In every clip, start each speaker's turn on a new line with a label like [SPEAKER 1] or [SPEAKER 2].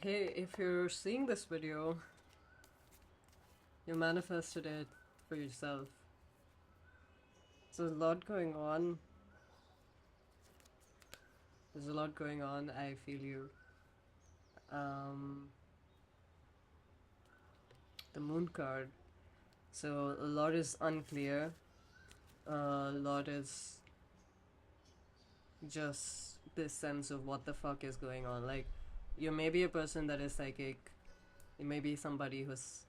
[SPEAKER 1] Hey, if you're seeing this video, you manifested it for yourself. So there's a lot going on. There's a lot going on. I feel you. Um, the moon card. So a lot is unclear. A lot is just this sense of what the fuck is going on. Like, you may be a person that is psychic. You may be somebody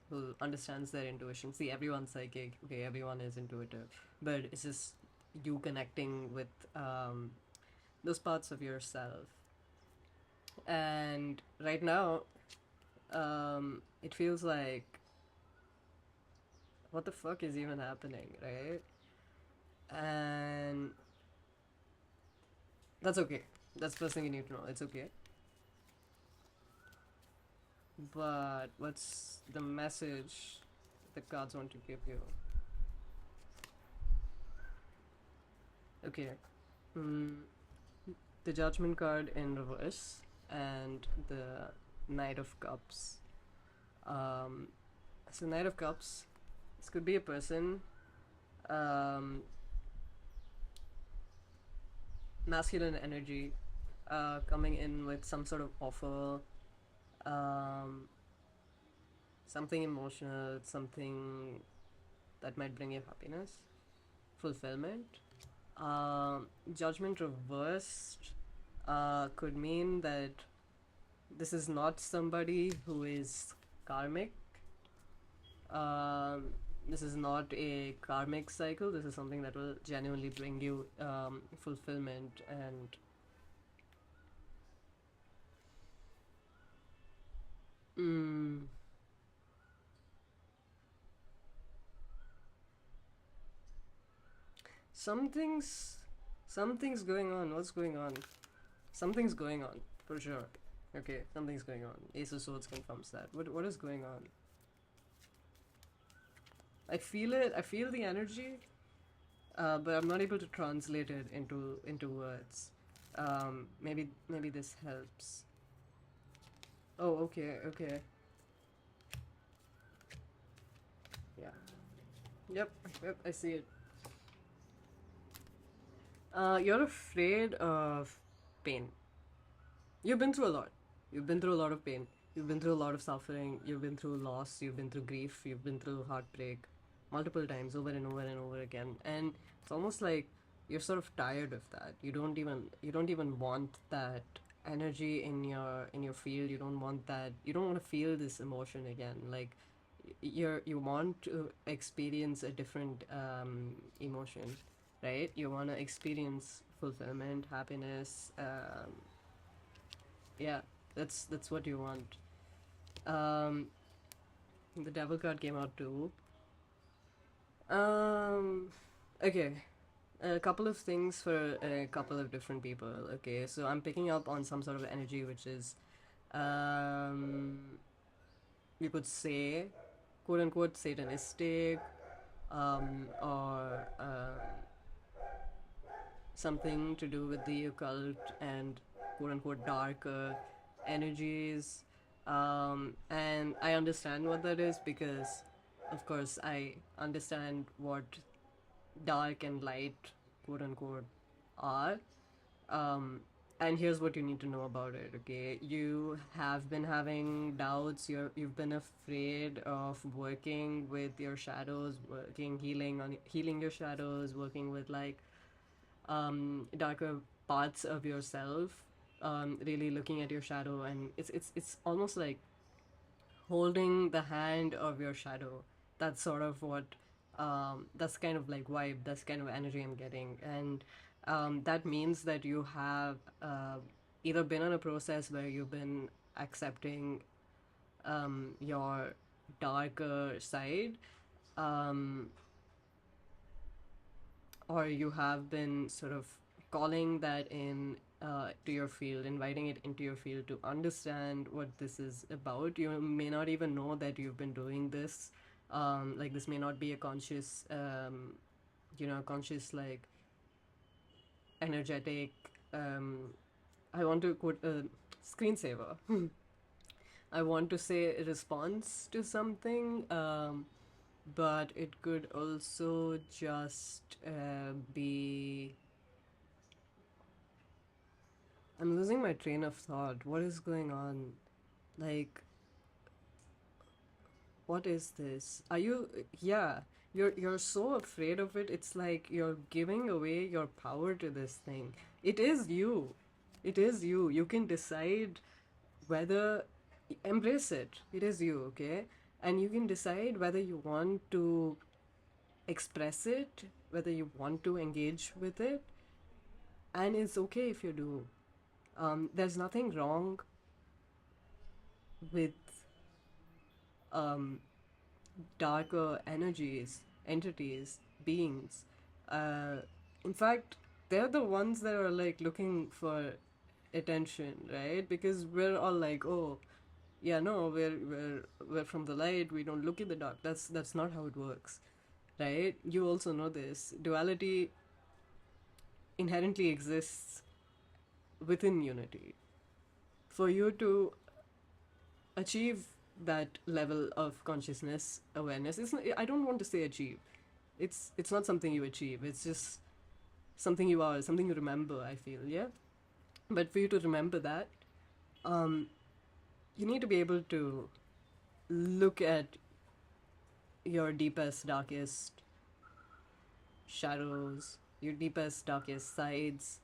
[SPEAKER 1] who understands their intuition. See, everyone's psychic. Okay, everyone is intuitive, but it's just you connecting with those parts of yourself. And right now, it feels like what the fuck is even happening, right? And that's okay. That's the first thing you need to know. It's okay. But what's the message the cards want to give you? Okay. Mm, the Judgment card in reverse and the Knight of Cups. Um, so Knight of Cups, this could be a person, um, masculine energy, coming in with some sort of offer, um, something emotional, something that might bring you happiness, fulfillment. Judgment reversed could mean that this is not somebody who is karmic. This is not a karmic cycle. This is something that will genuinely bring you fulfillment and mm, something's something's going on. What's going on? Something's going on for sure. Okay, something's going on. Ace of Swords confirms that. What is going on? I feel it. I feel the energy, but I'm not able to translate it into words. Maybe this helps. Oh, okay, okay, yeah, yep, yep. I see it. You're afraid of pain. You've been through a lot. You've been through a lot of pain. You've been through a lot of suffering. You've been through loss. You've been through grief. You've been through heartbreak multiple times over and over and over again. And it's almost like you're sort of tired of that. You don't even want that energy in your field. You don't want that. You don't want to feel this emotion again. Like you want to experience a different emotion, right? You want to experience fulfillment, happiness, yeah, that's what you want. Um, the devil card came out too. Um, okay, a couple of things for a couple of different people. Okay, so I'm picking up on some sort of energy which is, um, you could say, quote unquote, satanistic, or something to do with the occult and quote unquote darker energies. And I understand what that is because, of course, I understand what dark and light, quote unquote, are. Um, and here's what you need to know about it, okay? You have been having doubts, you've been afraid of working with your shadows, healing your shadows, working with like darker parts of yourself, really looking at your shadow, and it's almost like holding the hand of your shadow. That's sort of what that's kind of like vibe, that's kind of energy I'm getting. And that means that you have either been on a process where you've been accepting your darker side, um, or you have been sort of calling that in to your field, inviting it into your field to understand what this is about. You may not even know that you've been doing this. Like this may not be a conscious, conscious like energetic. I want to quote a screensaver. I want to say a response to something, but it could also just be. I'm losing my train of thought. What is going on? Like, what is this? Are you? Yeah, you're so afraid of it. It's like you're giving away your power to this thing. It is you. It is you. You can decide whether embrace it. It is you, okay? And you can decide whether you want to express it, whether you want to engage with it, and it's okay if you do. There's nothing wrong with um, darker energies, entities, beings. Uh, in fact, they're the ones that are like looking for attention, right? Because we're all like, oh, yeah, no, we're from the light. We don't look in the dark. That's not how it works, right? You also know this. Duality inherently exists within unity. For you to achieve that level of consciousness awareness, I don't want to say achieve. It's not something you achieve. It's just something you are, something you remember. I feel, yeah. But for you to remember that, um, you need to be able to look at your deepest, darkest shadows, your deepest, darkest sides,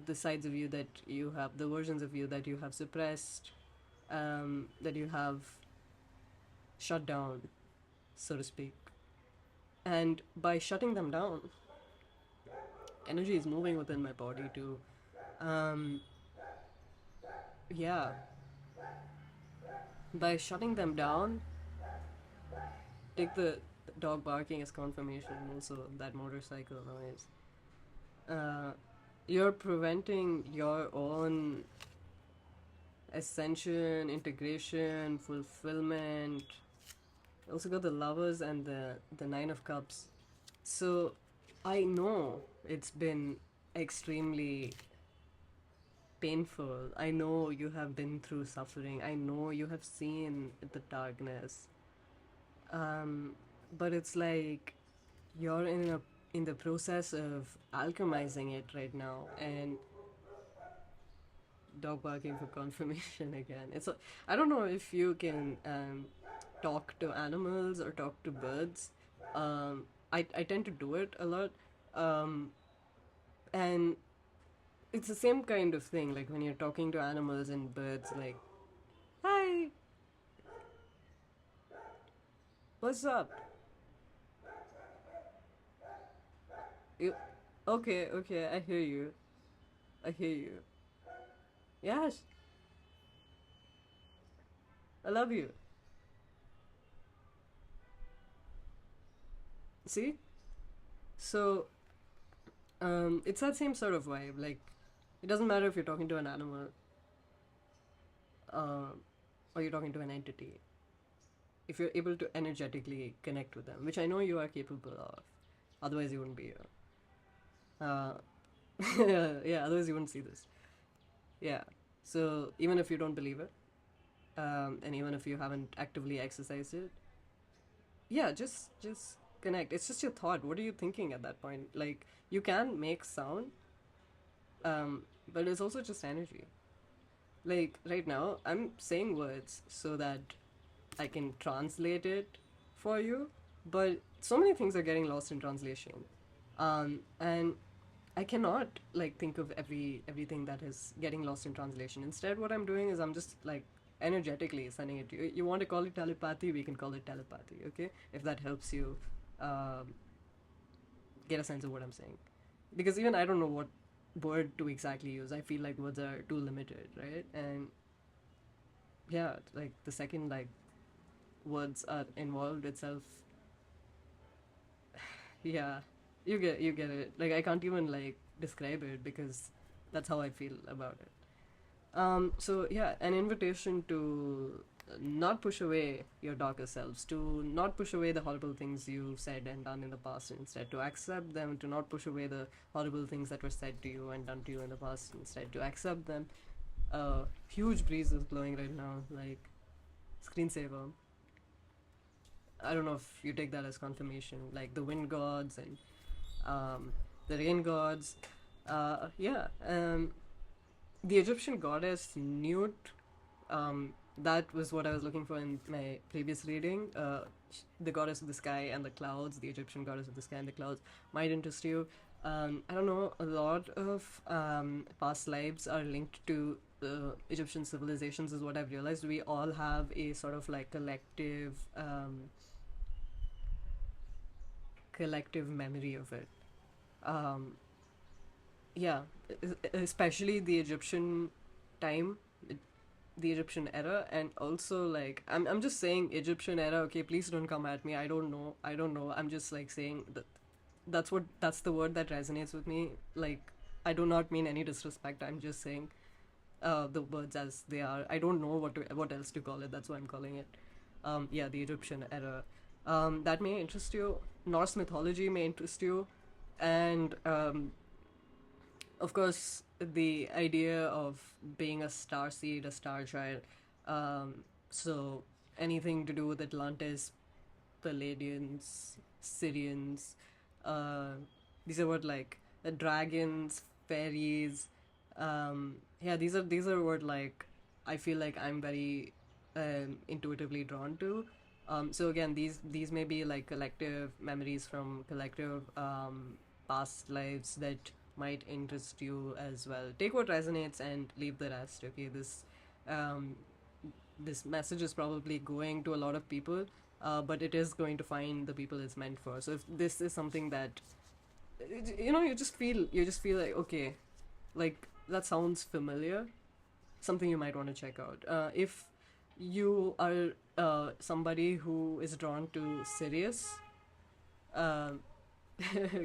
[SPEAKER 1] the sides of you that you have, the versions of you that you have suppressed, that you have shut down, so to speak. And by shutting them down, energy is moving within my body too. Um, yeah, by shutting them down, take the dog barking as confirmation, also that motorcycle noise. Uh, you're preventing your own ascension, integration, fulfillment. Also got the lovers and the nine of cups. So I know it's been extremely painful. I know you have been through suffering. I know you have seen the darkness. Um, but it's like you're in the process of alchemizing it right now, and dog barking for confirmation again. I don't know if you can talk to animals or talk to birds. I tend to do it a lot, um, and it's the same kind of thing. Like when you're talking to animals and birds, like, "Hi, what's up?" You, okay, okay, I hear you. I hear you. Yes, I love you. See, so it's that same sort of vibe. Like, it doesn't matter if you're talking to an animal, uh, or you're talking to an entity. If you're able to energetically connect with them, which I know you are capable of, otherwise you wouldn't be here. Uh, yeah, otherwise you wouldn't see this. Yeah. So even if you don't believe it, and even if you haven't actively exercised it, yeah, just connect. It's just your thought. What are you thinking at that point? Like you can make sound, but it's also just energy. Like right now, I'm saying words so that I can translate it for you, but so many things are getting lost in translation, and I cannot like think of everything that is getting lost in translation. Instead, what I'm doing is I'm just like energetically sending it to you. You want to call it telepathy? We can call it telepathy. Okay, if that helps you um, get a sense of what I'm saying, because even I don't know what word to exactly use. I feel like words are too limited, right? And yeah, like the second like words are involved itself, yeah, you get it. Like I can't even like describe it because that's how I feel about it. So yeah, an invitation to not push away your darker selves, to not push away the horrible things you've said and done in the past, instead to accept them, to not push away the horrible things that were said to you and done to you in the past, instead to accept them, A huge breeze is blowing right now, like screensaver. I don't know if you take that as confirmation, like the wind gods and um, the rain gods. Yeah, the Egyptian goddess Nut. That was what I was looking for in my previous reading. The goddess of the sky and the clouds, the Egyptian goddess of the sky and the clouds, might interest you. I don't know, a lot of past lives are linked to Egyptian civilizations, is what I've realized. We all have a sort of like collective memory of it. Um, yeah, especially the Egyptian time, the Egyptian era, and also like I'm just saying Egyptian era. Okay, please don't come at me. I don't know. I'm just like saying that that's the word that resonates with me. Like I do not mean any disrespect. I'm just saying the words as they are. I don't know what else to call it. That's why I'm calling it. Yeah, the Egyptian era. That may interest you. Norse mythology may interest you, and of course, the idea of being a star seed, a star child. So anything to do with Atlantis, Palladians, Syrians. Uh, these are what like dragons, fairies. Yeah, these are what like I feel like I'm very intuitively drawn to. So again, these may be like collective memories from collective past lives that might interest you as well. Take what resonates and leave the rest. Okay, um, this message is probably going to a lot of people, but it is going to find the people it's meant for. So if this is something that you just feel like okay, like that sounds familiar, something you might want to check out. If you are somebody who is drawn to Sirius, um,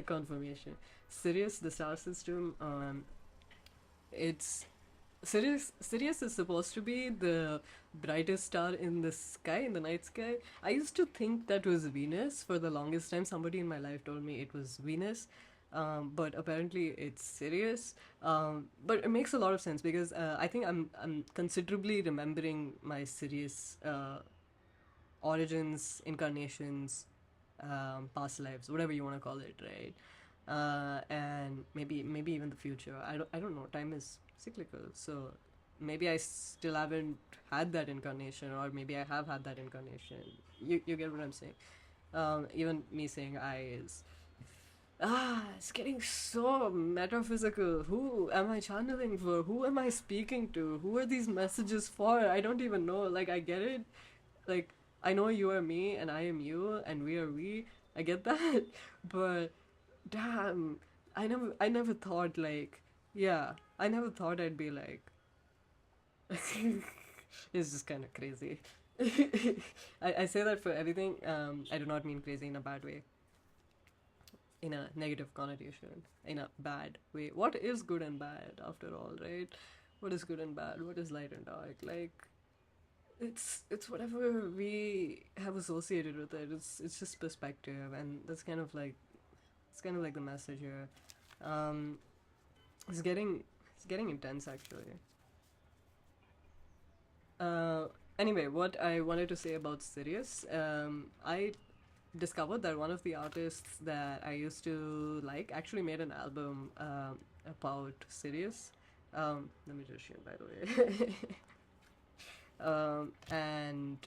[SPEAKER 1] confirmation. Sirius, the star system, it's Sirius is supposed to be the brightest star in the sky, in the night sky. I used to think that was Venus for the longest time. Somebody in my life told me it was Venus, but apparently it's Sirius. But it makes a lot of sense because I think I'm considerably remembering my Sirius origins, incarnations, past lives, whatever you want to call it, right? And maybe even the future. I don't know. Time is cyclical, so maybe I still haven't had that incarnation, or maybe I have had that incarnation. You get what I'm saying? Even me saying I is it's getting so metaphysical. Who am I channeling for? Who am I speaking to? Who are these messages for? I don't even know. Like I get it. Like I know you are me and I am you and we are we. I get that, but damn, I never thought like, yeah, I never thought I'd be like, it's just kind of crazy. I say that for everything. I do not mean crazy in a bad way, in a negative connotation, in a bad way. What is good and bad after all, right? What is good and bad? What is light and dark? Like, it's whatever we have associated with it. It's just perspective, and that's kind of like the message here. Um, it's getting intense actually. Uh, anyway, what I wanted to say about Sirius, I discovered that one of the artists that I used to like actually made an album about Sirius. Let me just share, by the way. And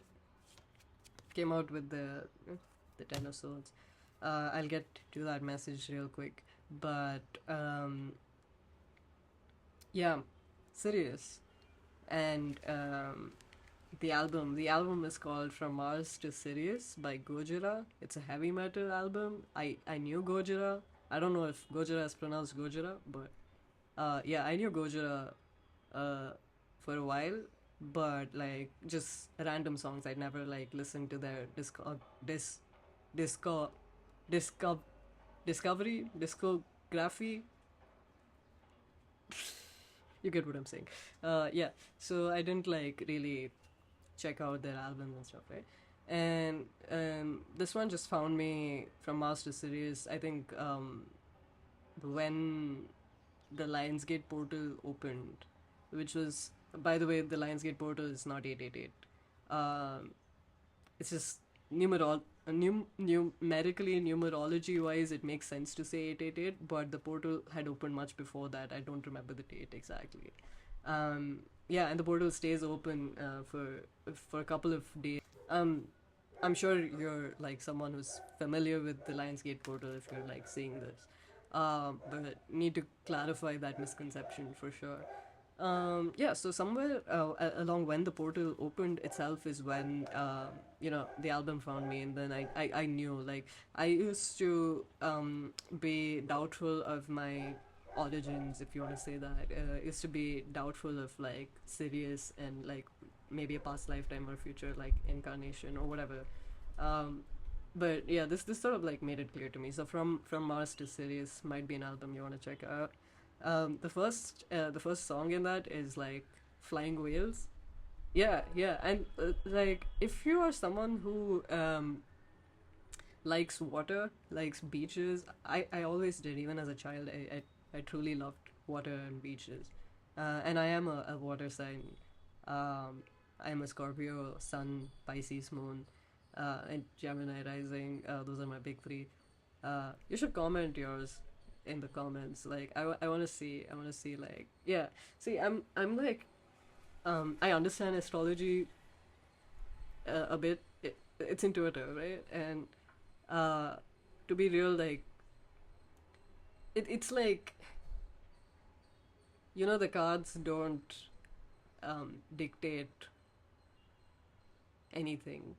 [SPEAKER 1] came out with the Ten of Swords. I'll get to that message real quick, but yeah, Sirius, and the album is called From Mars to Sirius by Gojira. It's a heavy metal album. I knew Gojira. I don't know if Gojira is pronounced Gojira, but yeah, I knew Gojira uh, for a while, but like just random songs. I'd never like listened to their disco disco discography. You get what I'm saying. Yeah, so I didn't like really check out their albums and stuff, right? And this one just found me from Master Series. I think when the Lionsgate portal opened, which was By the way, the Lionsgate portal is not 888. Um, it's just numerically, numerology wise, it makes sense to say 888, but the portal had opened much before that. I don't remember the date exactly. Yeah, and the portal stays open for a couple of days. Um, I'm sure you're like someone who's familiar with the Lionsgate portal if you're like seeing this. But need to clarify that misconception for sure. Yeah, so somewhere along when the portal opened itself is when the album found me, and then I knew, like, I used to be doubtful of my origins, if you want to say that. Used to be doubtful of like Sirius and like maybe a past lifetime or future like incarnation or whatever. Um, but yeah, this sort of like made it clear to me. So from Mars to Sirius might be an album you want to check out. The first song in that is like Flying Whales. Yeah, yeah, and like if you are someone who likes water, likes beaches, I always did. Even as a child, I truly loved water and beaches, and I am a water sign. Um, I am a Scorpio, Sun, Pisces, Moon, and Gemini rising. Those are my big three. You should comment yours in the comments. Like I want to see. I want to see like yeah. See, I'm like I understand astrology a bit. It's intuitive, right? And uh, to be real, like it's like the cards don't dictate anything.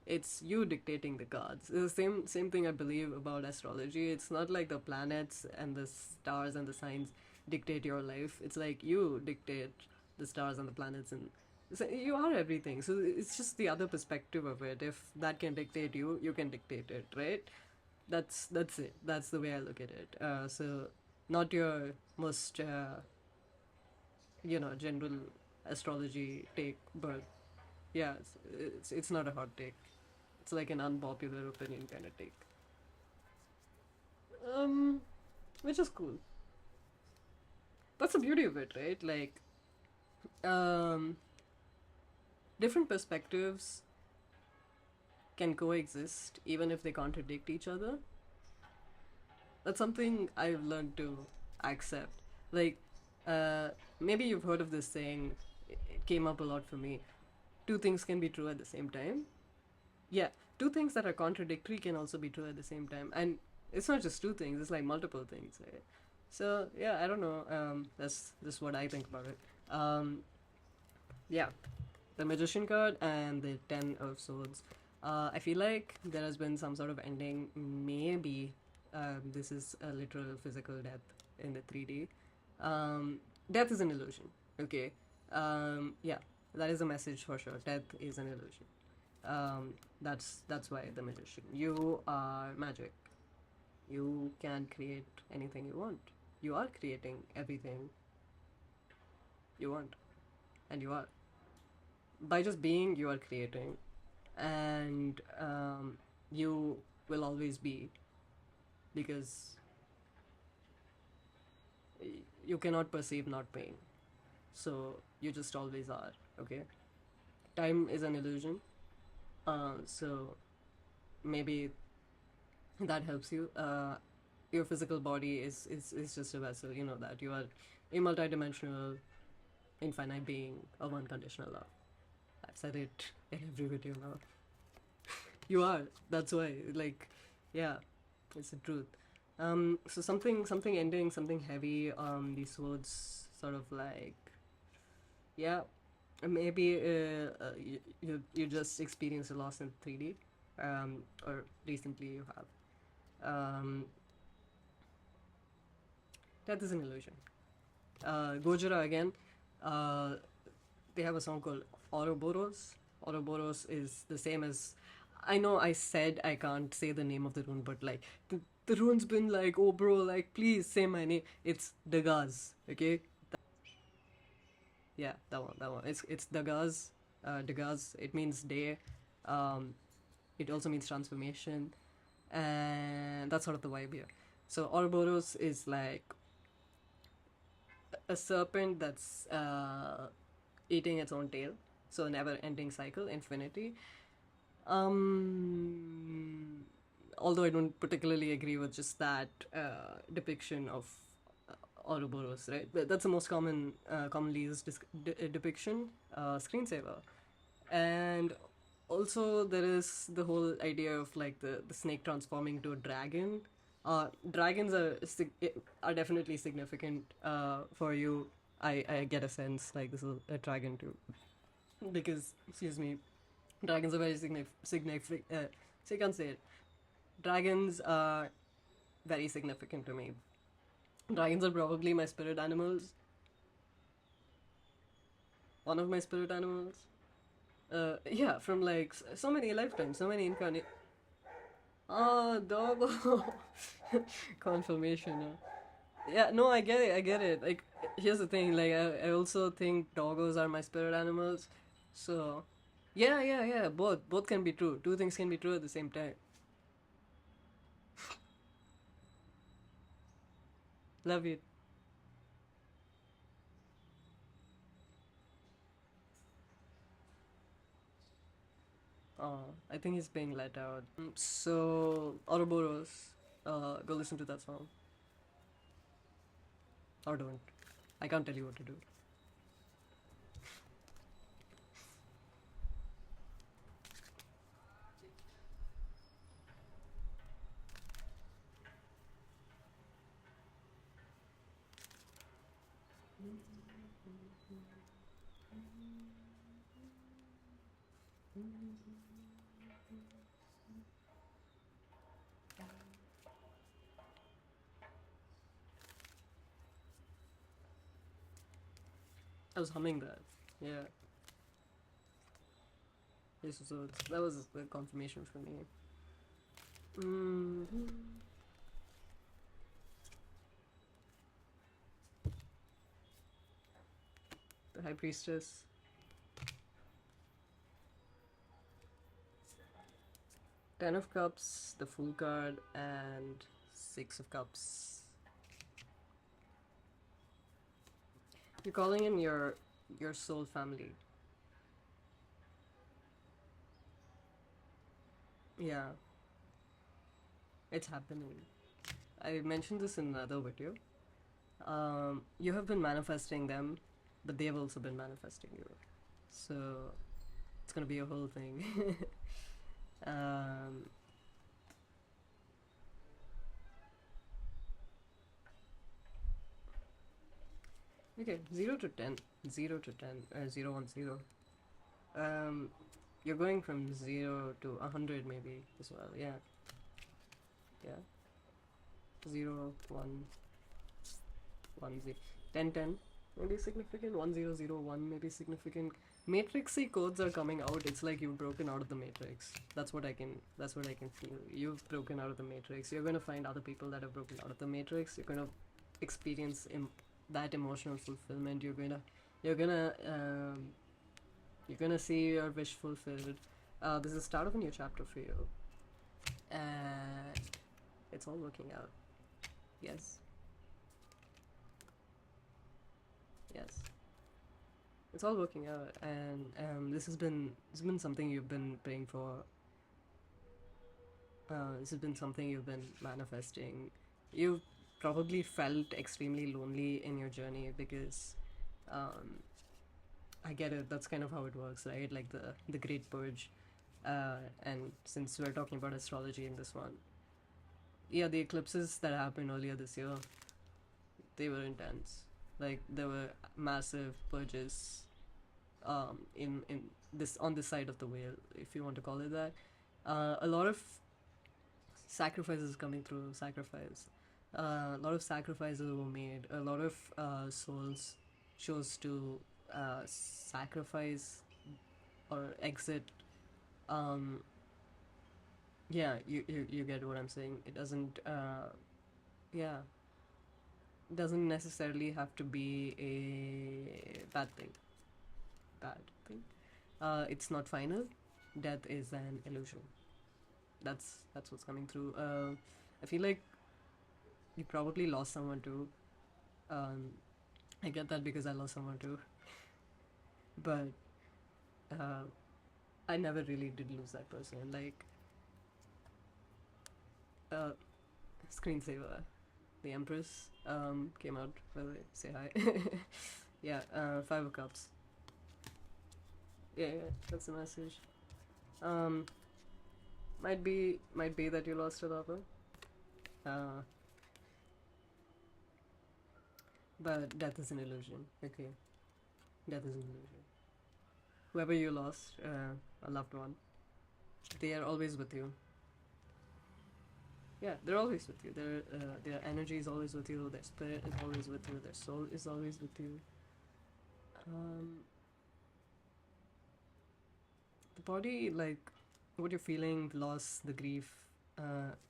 [SPEAKER 1] It's you dictating the cards. It's the same thing I believe about astrology. It's not like the planets and the stars and the signs dictate your life. It's like you dictate the stars and the planets, and so you are everything. So it's just the other perspective of it. If that can dictate you, you can dictate it, right? That's it. That's the way I look at it. So not your most general astrology take, but yeah, it's not a hot take. It's like an unpopular opinion kind of take. Um, which is cool. That's the beauty of it, right? Like, um, different perspectives can coexist even if they contradict each other. That's something I've learned to accept. Like, uh, maybe you've heard of this saying. It came up a lot for me. Two things can be true at the same time. Yeah, two things that are contradictory can also be true at the same time, and it's not just two things; it's like multiple things, right? So yeah, I don't know. That's what I think about it. Yeah, the Magician card and the Ten of Swords. I feel like there has been some sort of ending. Maybe this is a literal physical death in the 3D. Death is an illusion. Okay. Yeah, that is a message for sure. Death is an illusion. That's why the Magician. You are magic. You can create anything you want. You are creating everything you want, and you are. By just being, you are creating, and you will always be, because you cannot perceive not being. So you just always are. Okay. Time is an illusion. So maybe that helps you. Your physical body is just a vessel. You know that you are a multidimensional, infinite being of unconditional love. I've said it in every video now. You are. That's why. Like, yeah, it's the truth. So something ending, something heavy. These words sort of like, yeah, maybe you just experienced a loss in 3D, or recently you have. Um, Death is an illusion. Gojira again. Uh, they have a song called Ouroboros. Ouroboros is the same as. I know I said I can't say the name of the rune, but like the rune's been like, oh bro, like please say my name. It's Dagaz, okay? Yeah, that one. It's Dagaz. Dagaz. It means day. Um, it also means transformation, and that's sort of the vibe here. So Ouroboros is like a serpent that's eating its own tail, so never-ending cycle, infinity. Um, Although I don't particularly agree with just that depiction of Ouroboros, right? But that's the most commonly used depiction, screensaver. And also there is the whole idea of like the snake transforming into a dragon. Dragons are definitely significant for you. I get a sense like this is a dragon too, because excuse me, dragons are very significant. So you can't say it. Dragons are very significant to me. Dragons are probably my spirit animals. One of my spirit animals. Yeah, from like so many lifetimes, so many incarnate. Oh, doggo. Confirmation. Yeah, no, I get it. I get it. Like, here's the thing. Like, I also think doggos are my spirit animals. So, yeah, yeah, yeah. Both can be true. Two things can be true at the same time. Love it. Oh, I think he's being let out. So, Ouroboros, go listen to that song. Or don't. I can't tell you what to do. I was humming that. Yeah. Yes, so that was the confirmation for me. Mm-hmm. The High Priestess. Ten of Cups, the Fool card, and Six of Cups. You're calling in your soul family. Yeah, it's happening. I mentioned this in another video. You have been manifesting them, but they have also been manifesting you. So it's gonna be a whole thing. um, okay, 0 to 10, 0 to 10, 0 1 0. Um, you're going from 0 to 100 maybe as well. Yeah, yeah. 0 1 1 0 10 10 maybe significant. 1 0 0 1 maybe significant. Matrixy codes are coming out. It's like you've broken out of the matrix. That's what I can feel. You've broken out of the matrix. You're gonna find other people that have broken out of the matrix. You're gonna experience that emotional fulfillment. You're gonna see your wish fulfilled. This is the start of a new chapter for you, and it's all working out. Yes, yes, it's all working out, and this has been something you've been praying for. This has been something you've been manifesting. You've probably felt extremely lonely in your journey because um, I get it. That's kind of how it works, right? Like the Great Purge. And since we're talking about astrology in this one, yeah, the eclipses that happened earlier this year, they were intense. Like there were massive purges, in this on this side of the whale, if you want to call it that. A lot of sacrifices coming through. A lot of sacrifices were made. A lot of souls chose to sacrifice or exit. Um, yeah, you get what I'm saying. It doesn't. Yeah, doesn't necessarily have to be a bad thing. Bad thing. It's not final. Death is an illusion. That's what's coming through. I feel like you probably lost someone too. Um, I get that because I lost someone too. But uh, I never really did lose that person. Like, uh, screensaver, the Empress came out. By the way, say hi. Yeah, 5 of Cups. Yeah, yeah, that's the message. Um, might be that you lost a lover. Uh, but death is an illusion. Okay, death is an illusion. Whoever you lost, a loved one, they are always with you. Yeah, they're always with you. Their energy is always with you. Their spirit is always with you. Their soul is always with you. Um, the body, like, what you're feeling, the loss, the grief.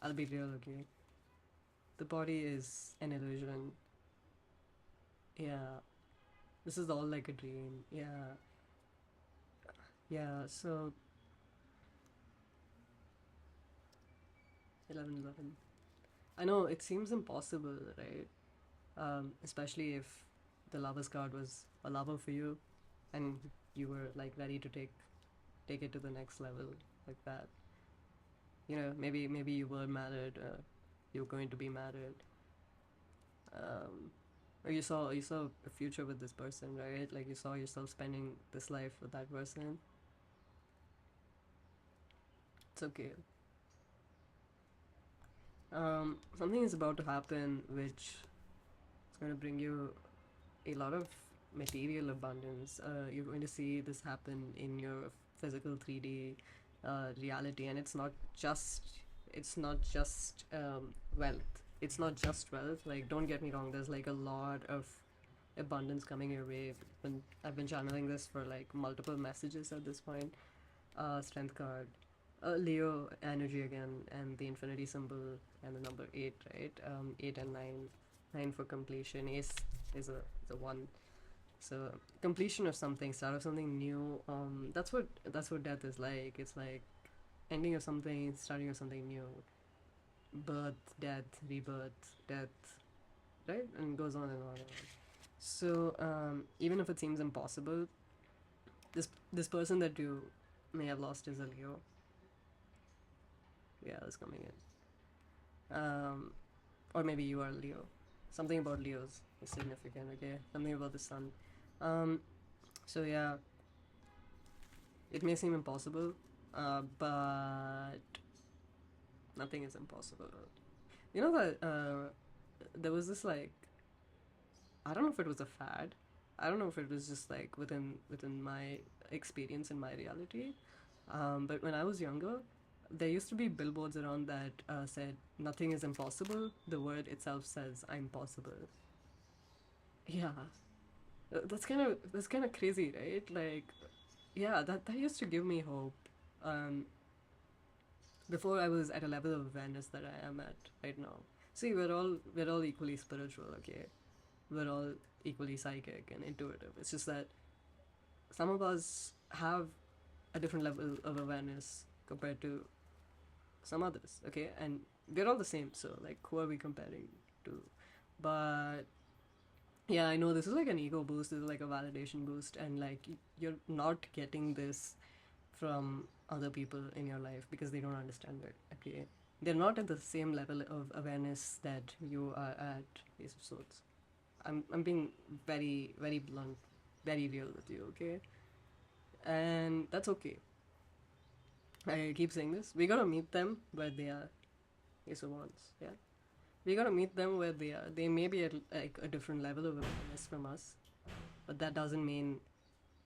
[SPEAKER 1] I'll be real, okay. The body is an illusion. Yeah, this is all like a dream. Yeah, yeah. So 11/11. I know it seems impossible, right? Especially if the lover's card was a lover for you, and you were like ready to take it to the next level like that. You know, maybe you were married, you were going to be married, um, or you saw a future with this person, right? Like you saw yourself spending this life with that person. It's okay. Something is about to happen which is going to bring you a lot of material abundance. You're going to see this happen in your physical 3D reality, and it's not just wealth. It's not just wealth. Like, don't get me wrong. There's like a lot of abundance coming your way. When I've been channeling this for like multiple messages at this point. Strength card, Leo energy again, and the infinity symbol, and the number 8, right? 8 and 9, 9 for completion. Ace is a 1. So completion of something, start of something new. That's what death is like. It's like ending of something, starting of something new. Birth, death, rebirth, death, right? And it goes on and on and on. So even if it seems impossible, this person that you may have lost is a Leo. Yeah, that's coming in. Or maybe you are Leo. Something about Leos is significant. Okay, something about the sun. Um, so yeah, it may seem impossible, but nothing is impossible. You know that there was this, like, I don't know if it was a fad. I don't know if it was just like within my experience in my reality. But when I was younger, there used to be billboards around that said nothing is impossible. The word itself says I'm possible. Yeah, that's kind of crazy, right? Like, yeah, that used to give me hope. Um, Before I was at a level of awareness that I am at right now. See, we're all equally spiritual, okay? We're all equally psychic and intuitive. It's just that some of us have a different level of awareness compared to some others, okay? And we're all the same, so like, who are we comparing to? But yeah, I know this is like an ego boost, this is like a validation boost, and like, you're not getting this from other people in your life because they don't understand it, okay? They're not at the same level of awareness that you are at, Ace of Swords. I'm being very, very blunt, very real with you, okay? And that's okay. I keep saying this. We gotta meet them where they are, Ace of Wands, yeah? We gotta meet them where they are. They may be at like a different level of awareness from us, but that doesn't mean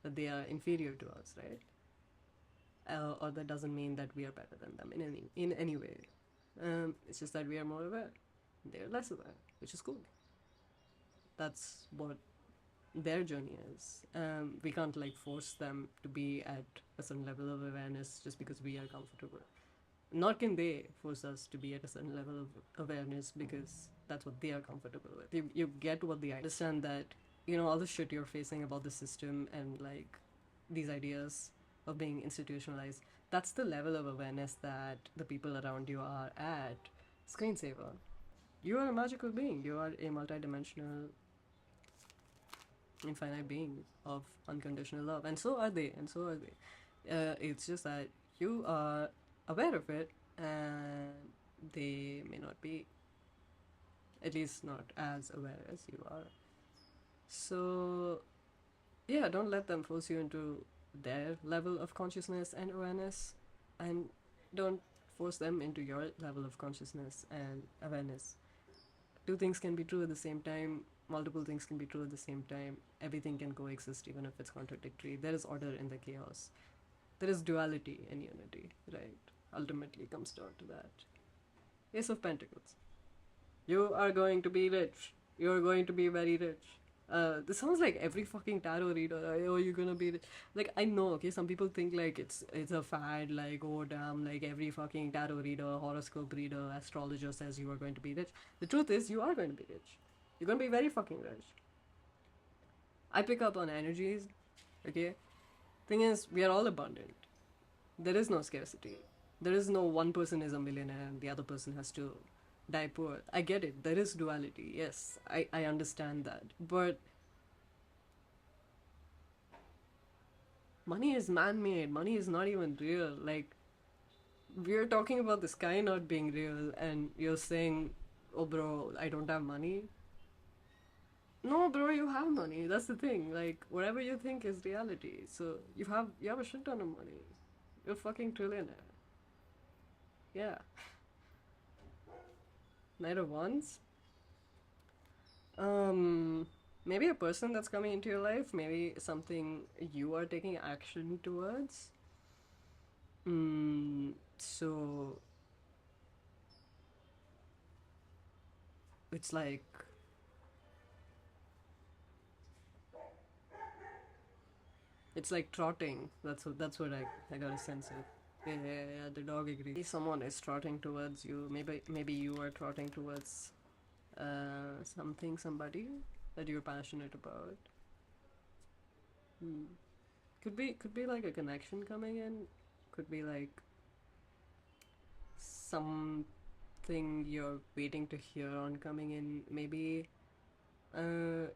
[SPEAKER 1] that they are inferior to us, right? Or that doesn't mean that we are better than them in any way. It's just that we are more aware. They're less aware, which is cool. That's what their journey is. We can't like force them to be at a certain level of awareness just because we are comfortable. Nor can they force us to be at a certain level of awareness because that's what they are comfortable with. You get what they understand, that all the shit you're facing about the system and like these ideas of being institutionalized, that's the level of awareness that the people around you are at. Screensaver, you are a magical being. You are a multidimensional infinite being of unconditional love, and so are they, and so are they. It's just that you are aware of it, and they may not be, at least not as aware as you are. So, yeah, don't let them force you into their level of consciousness and awareness, and don't force them into your level of consciousness and awareness. Two things can be true at the same time, multiple things can be true at the same time, everything can coexist even if it's contradictory. There is order in the chaos. There is duality in unity, right? Ultimately comes down to that. Ace of Pentacles. You are going to be rich. You're going to be very rich. This sounds like every fucking tarot reader. Oh, you're gonna be rich. Like, I know, okay, some people think like it's a fad, like, oh damn, like every fucking tarot reader, horoscope reader, astrologer says you are going to be rich. The truth is, you are going to be rich. You're gonna be very fucking rich. I pick up on energies, okay? Thing is, we are all abundant. There is no scarcity. There is no one person is a millionaire and the other person has to die poor. I get it. There is duality. Yes, I understand that. But money is man made. Money is not even real. Like, we're talking about the sky not being real, and you're saying, oh, bro, I don't have money. No, bro, you have money. That's the thing. Like, whatever you think is reality. So you have a shit ton of money. You're a fucking trillionaire. Yeah. Knight of Wands. Maybe a person that's coming into your life, maybe something you are taking action towards. So it's like trotting. That's what I got a sense of. Yeah, the dog agrees. Someone is trotting towards you. Maybe you are trotting towards somebody that you're passionate about. Could be like a connection coming in. Could be like something you're waiting to hear on coming in. Maybe a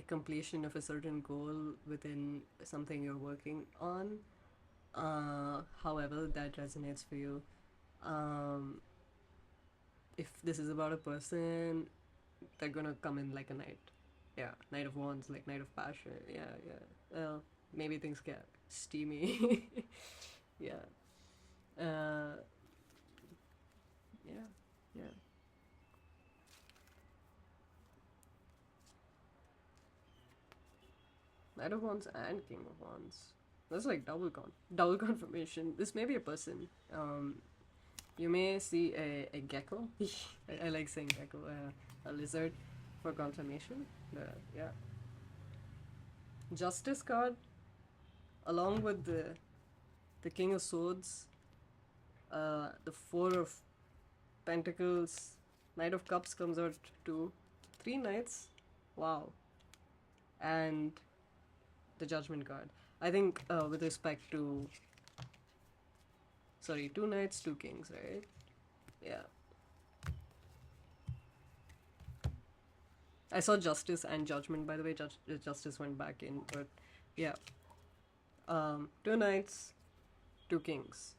[SPEAKER 1] completion of a certain goal within something you're working on. However that resonates for you. Um, if this is about a person, they're gonna come in like a knight. Yeah, Knight of Wands, like Knight of Passion. Yeah. Well, maybe things get steamy. Yeah. Uh, yeah. Knight of Wands and King of Wands. That's like double confirmation. This may be a person. You may see a gecko. I like saying gecko. A lizard for confirmation. Yeah. Justice card, along with the King of Swords, the Four of Pentacles, Knight of Cups comes out too. 3 knights. Wow. And the Judgment card. I think with respect to... Sorry, 2 knights, 2 kings, right? Yeah. I saw Justice and Judgment, by the way. Justice went back in, but yeah. 2 knights, 2 kings.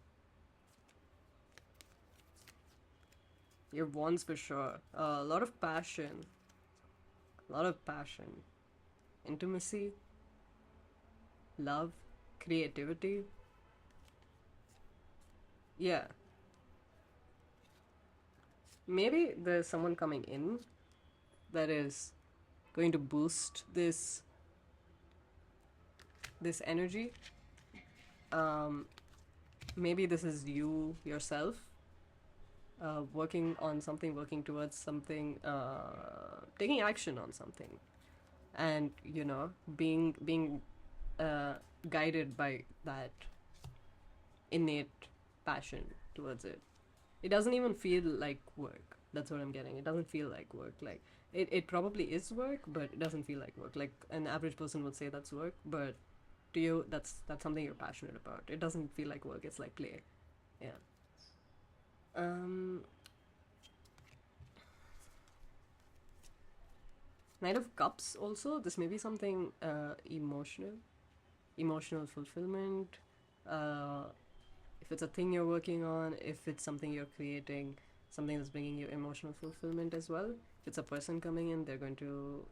[SPEAKER 1] Your wands for sure. A lot of passion. Intimacy. Love. Creativity. Yeah. Maybe there's someone coming in that is going to boost this energy. Maybe this is you yourself working on something, working towards something, taking action on something, and being guided by that innate passion towards it. It doesn't even feel like work. That's what I'm getting. It doesn't feel like work. Like it probably is work, but it doesn't feel like work. Like an average person would say that's work, but to you, that's something you're passionate about. It doesn't feel like work. It's like play. Yeah. Knight of Cups also, this may be something emotional fulfillment. Uh, if it's a thing you're working on, if it's something you're creating, something that's bringing you emotional fulfillment as well. If it's a person coming in, they're going to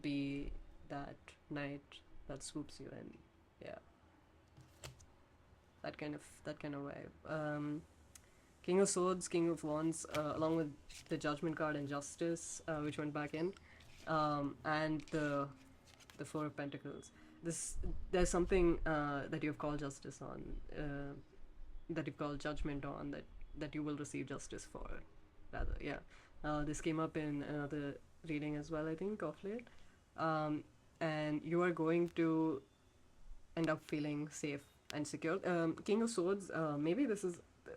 [SPEAKER 1] be that knight that swoops you in. Yeah, that kind of vibe. King of Swords, King of Wands, along with the Judgment card and Justice, which went back in, and the Four of Pentacles. This There's something that you've called justice on, that you've called judgment on, that you will receive justice for. Rather, yeah. This came up in another reading as well, I think, of late. And you are going to end up feeling safe and secure. King of Swords, maybe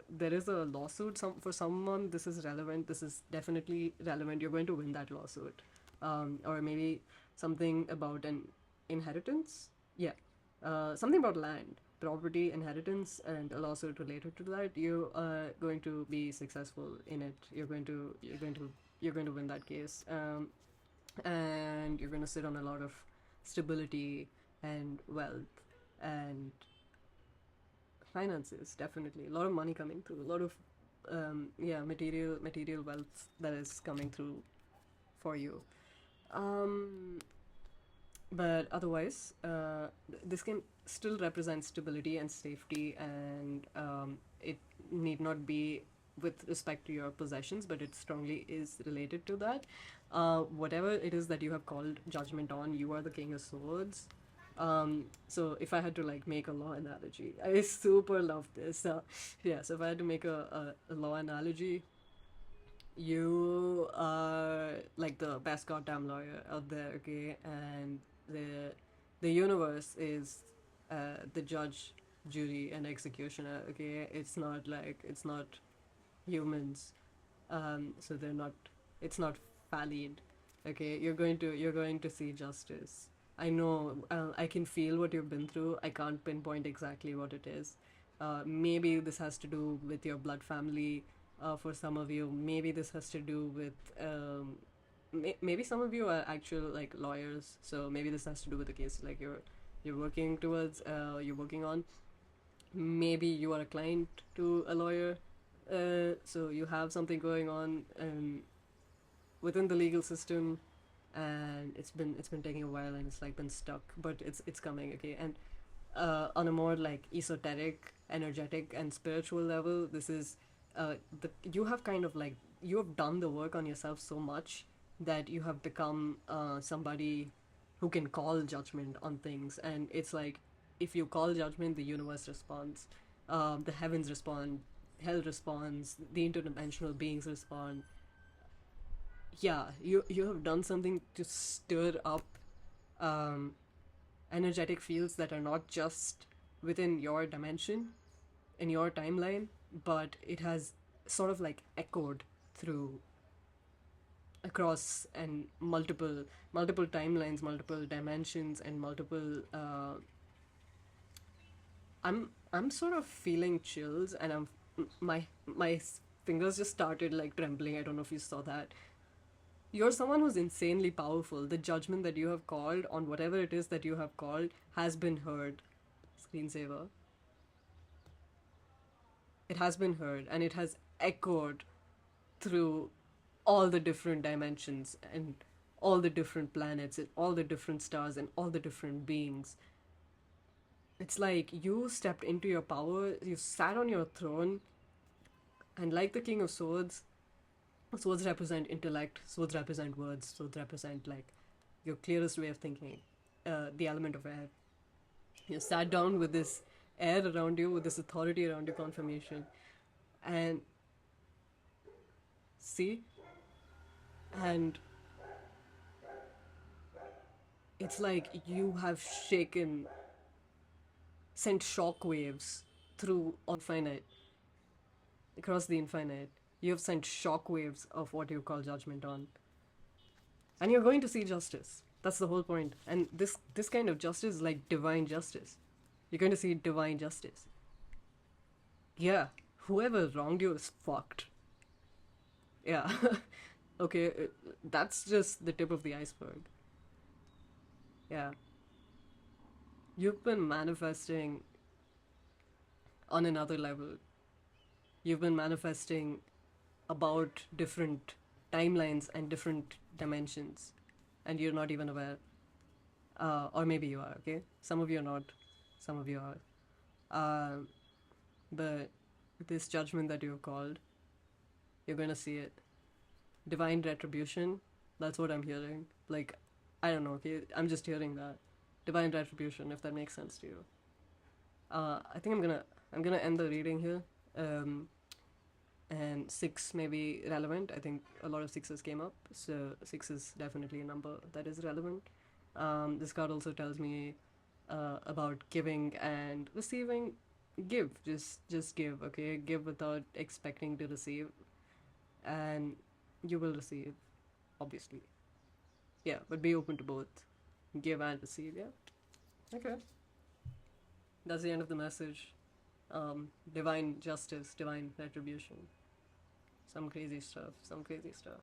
[SPEAKER 1] there is a lawsuit for someone. This is relevant. This is definitely relevant. You're going to win that lawsuit. Or maybe something about an inheritance. Yeah. Something about land, property, inheritance, and a lawsuit related to that. You are going to be successful in it. You're going to win that case. And you're going to sit on a lot of stability and wealth and finances. Definitely a lot of money coming through, a lot of material wealth that is coming through for you. But otherwise, this can still represent stability and safety, and it need not be with respect to your possessions, but it strongly is related to that. Whatever it is that you have called judgment on, you are the King of Swords. So if I had to like make a law analogy, I super love this. Yeah, so if I had to make a law analogy, you are like the best goddamn lawyer out there, okay? And the universe is the judge, jury, and executioner, okay? It's not humans, so they're not. It's not valid, okay? You're going to see justice. I know. I can feel what you've been through. I can't pinpoint exactly what it is. Maybe this has to do with your blood family. For some of you, maybe this has to do with maybe some of you are actual like lawyers, so maybe this has to do with the case like you're working towards, you're working on. Maybe you are a client to a lawyer, so you have something going on within the legal system, and it's been taking a while, and it's like been stuck, but it's coming, okay? And on a more like esoteric, energetic, and spiritual level, this is you have kind of like you have done the work on yourself so much that you have become somebody who can call judgment on things, and it's like if you call judgment, the universe responds, the heavens respond, hell responds, the interdimensional beings respond. Yeah, you have done something to stir up um, energetic fields that are not just within your dimension, in your timeline, but it has sort of like echoed through across and multiple timelines, multiple dimensions, and multiple I'm sort of feeling chills, and my fingers just started like trembling. I don't know if you saw that. You're someone who's insanely powerful. The judgment that you have called on whatever it is that you have called has been heard. Screensaver. It has been heard, and it has echoed through all the different dimensions and all the different planets and all the different stars and all the different beings. It's like you stepped into your power, you sat on your throne, and like the King of Swords, swords represent intellect, swords represent words, swords represent like your clearest way of thinking, the element of air. You sat down with this air around you, with this authority around you, confirmation, and see, and it's like you have sent shockwaves through infinite, across the infinite. You have sent shockwaves of what you call judgment on, and you're going to see justice. That's the whole point. And this kind of justice is like divine justice. You're going to see divine justice. Yeah, whoever wronged you is fucked. Yeah. Okay, that's just the tip of the iceberg. Yeah. You've been manifesting on another level. You've been manifesting about different timelines and different dimensions, and you're not even aware. Or maybe you are, okay? Some of you are not, some of you are. But this judgment that you've called, you're gonna see it. Divine retribution, that's what I'm hearing. Like, I don't know, okay? I'm just hearing that. Divine retribution, if that makes sense to you. I think I'm gonna end the reading here. And six may be relevant. I think a lot of sixes came up, so six is definitely a number that is relevant. This card also tells me about giving and receiving. Give, just give, okay? Give without expecting to receive, and you will receive, obviously. Yeah, but be open to both, give and receive. Yeah, okay. That's the end of the message. Divine justice, divine retribution. Some crazy stuff. Some crazy stuff.